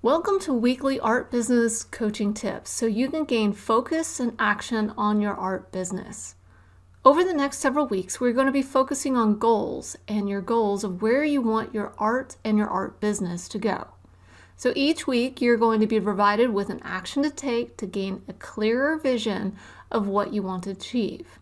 Welcome to weekly art business coaching tips so you can gain focus and action on your art business. Over the next several weeks, we're going to be focusing on goals and your goals of where you want your art and your art business to go. So each week, you're going to be provided with an action to take to gain a clearer vision of what you want to achieve.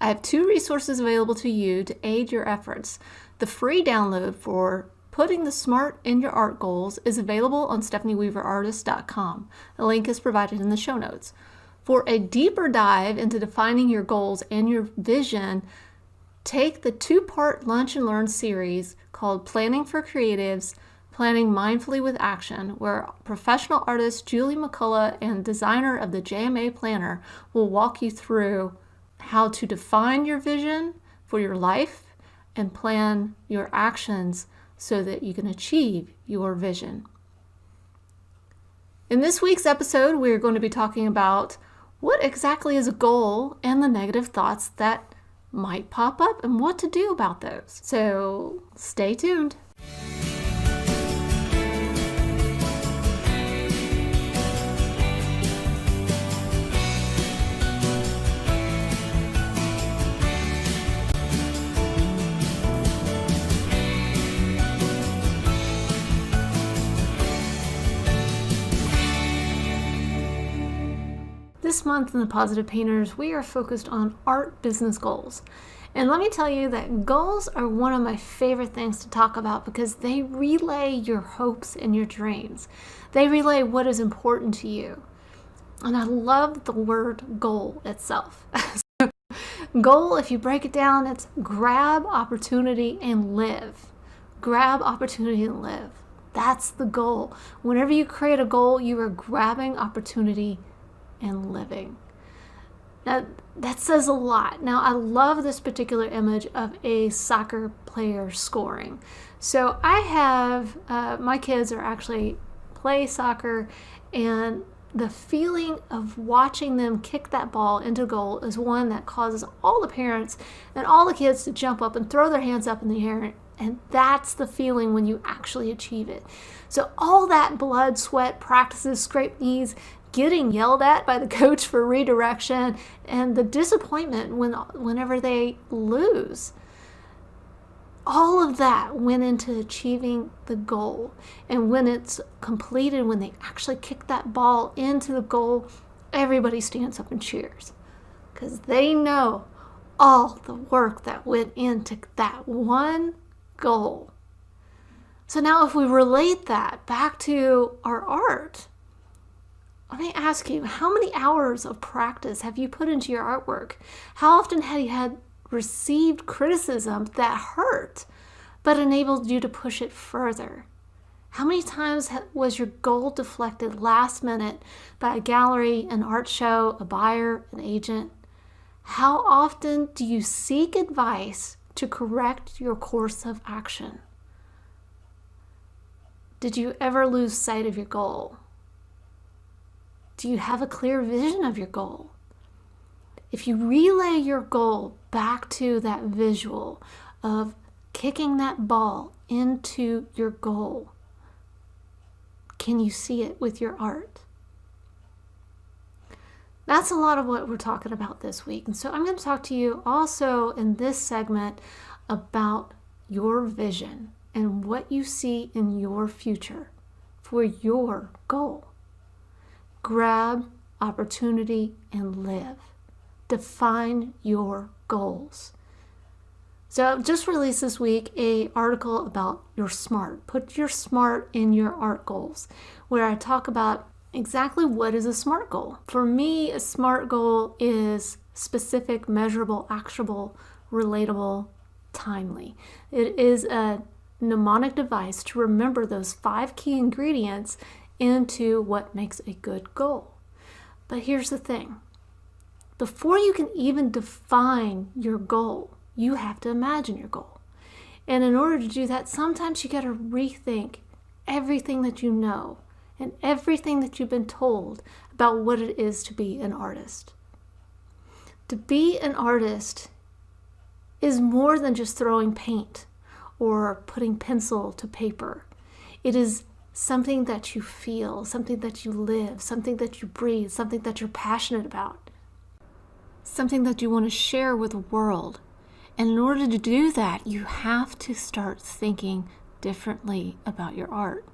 I have 2 resources available to you to aid your efforts. The free download for Putting the Smart in Your Art Goals is available on stephanieweaverartist.com. A link is provided in the show notes. For a deeper dive into defining your goals and your vision, take the 2-part Lunch and Learn series called Planning for Creatives, Planning Mindfully with Action, where professional artist Julie McCullough and designer of the JMA Planner will walk you through how to define your vision for your life and plan your actions so that you can achieve your vision. In this week's episode, we're going to be talking about what exactly is a goal and the negative thoughts that might pop up and what to do about those. So stay tuned. This month in the Positive Painters, we are focused on art business goals. And let me tell you that goals are one of my favorite things to talk about because they relay your hopes and your dreams. They relay what is important to you. And I love the word goal itself. Goal, if you break it down, it's grab opportunity and live. Grab opportunity and live. That's the goal. Whenever you create a goal, you are grabbing opportunity and living. Now, that says a lot. Now, I love this particular image of a soccer player scoring. So I have, my kids are actually play soccer, and the feeling of watching them kick that ball into goal is one that causes all the parents and all the kids to jump up and throw their hands up in the air. And that's the feeling when you actually achieve it. So all that blood, sweat, practices, scraped knees, getting yelled at by the coach for redirection, and the disappointment whenever they lose. All of that went into achieving the goal. And when it's completed, when they actually kick that ball into the goal, everybody stands up and cheers because they know all the work that went into that one goal. So now if we relate that back to our art, let me ask you, how many hours of practice have you put into your artwork? How often have you received criticism that hurt, but enabled you to push it further? How many times was your goal deflected last minute by a gallery, an art show, a buyer, an agent? How often do you seek advice to correct your course of action? Did you ever lose sight of your goal? Do you have a clear vision of your goal? If you relay your goal back to that visual of kicking that ball into your goal, can you see it with your art? That's a lot of what we're talking about this week. And so I'm going to talk to you also in this segment about your vision and what you see in your future for your goal. Grab opportunity and live. Define your goals. So I just released this week an article about your SMART. Put your SMART in your art goals, where I talk about exactly what is a SMART goal. For me, a SMART goal is specific, measurable, actionable, relatable, timely. It is a mnemonic device to remember those 5 key ingredients into what makes a good goal. But here's the thing. Before you can even define your goal, you have to imagine your goal. And in order to do that, sometimes you got to rethink everything that you know and everything that you've been told about what it is to be an artist. To be an artist is more than just throwing paint or putting pencil to paper. It is something that you feel, something that you live, something that you breathe, something that you're passionate about, something that you want to share with the world. And in order to do that, you have to start thinking differently about your art.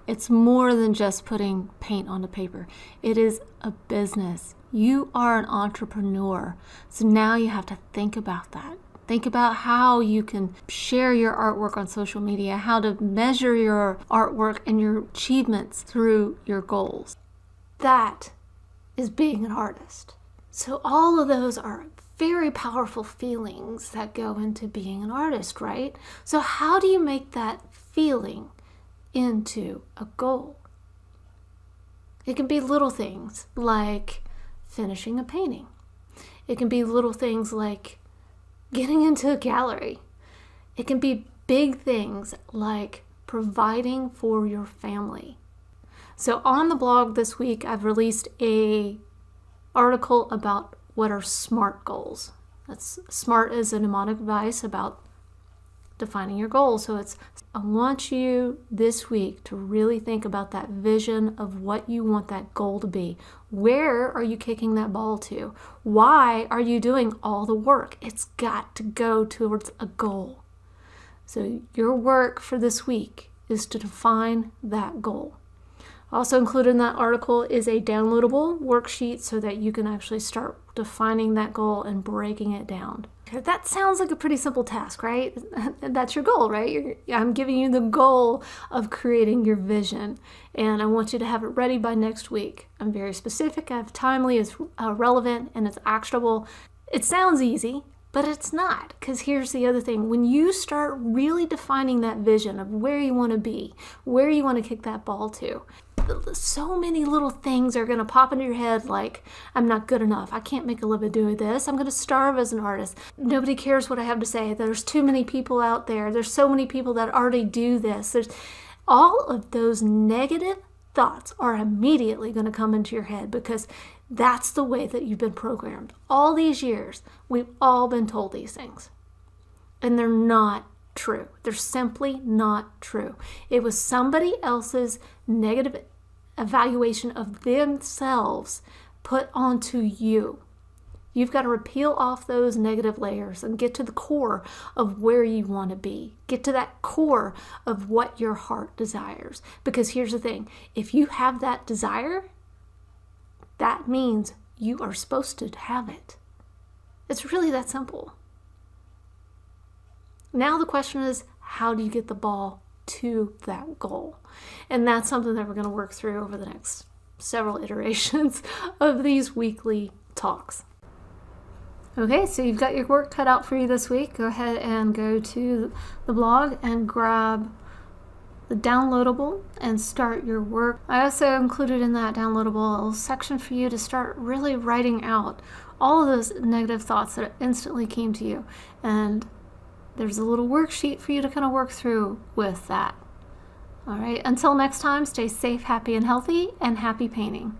It's more than just putting paint on the paper. It is a business. You are an entrepreneur. So now you have to think about that. Think about how you can share your artwork on social media, how to measure your artwork and your achievements through your goals. That is being an artist. So all of those are very powerful feelings that go into being an artist, right? So how do you make that feeling into a goal? It can be little things like finishing a painting. It can be little things like getting into a gallery. It can be big things like providing for your family. So on the blog this week, I've released an article about what are SMART goals. That's SMART is a mnemonic device about defining your goals. So I want you this week to really think about that vision of what you want that goal to be. Where are you kicking that ball to? Why are you doing all the work? It's got to go towards a goal. So your work for this week is to define that goal. Also included in that article is a downloadable worksheet so that you can actually start defining that goal and breaking it down. That sounds like a pretty simple task, right? That's your goal, right? I'm giving you the goal of creating your vision, and I want you to have it ready by next week. I'm very specific, I have timely, it's relevant, and it's actionable. It sounds easy, but it's not, because here's the other thing. When you start really defining that vision of where you want to be, where you want to kick that ball to, so many little things are going to pop into your head like, I'm not good enough. I can't make a living doing this. I'm going to starve as an artist. Nobody cares what I have to say. There's too many people out there. There's so many people that already do this. There's all of those negative thoughts are immediately going to come into your head because that's the way that you've been programmed. All these years, we've all been told these things. And they're not true. They're simply not true. It was somebody else's negative evaluation of themselves put onto you. You've got to peel off those negative layers and get to the core of where you want to be. Get to that core of what your heart desires. Because here's the thing, if you have that desire, that means you are supposed to have it. It's really that simple. Now the question is, how do you get the ball to that goal? And that's something that we're going to work through over the next several iterations of these weekly talks. Okay, so you've got your work cut out for you this week. Go ahead and go to the blog and grab the downloadable and start your work. I also included in that downloadable a section for you to start really writing out all of those negative thoughts that instantly came to you. And there's a little worksheet for you to kind of work through with that. All right, until next time, stay safe, happy, and healthy, and happy painting.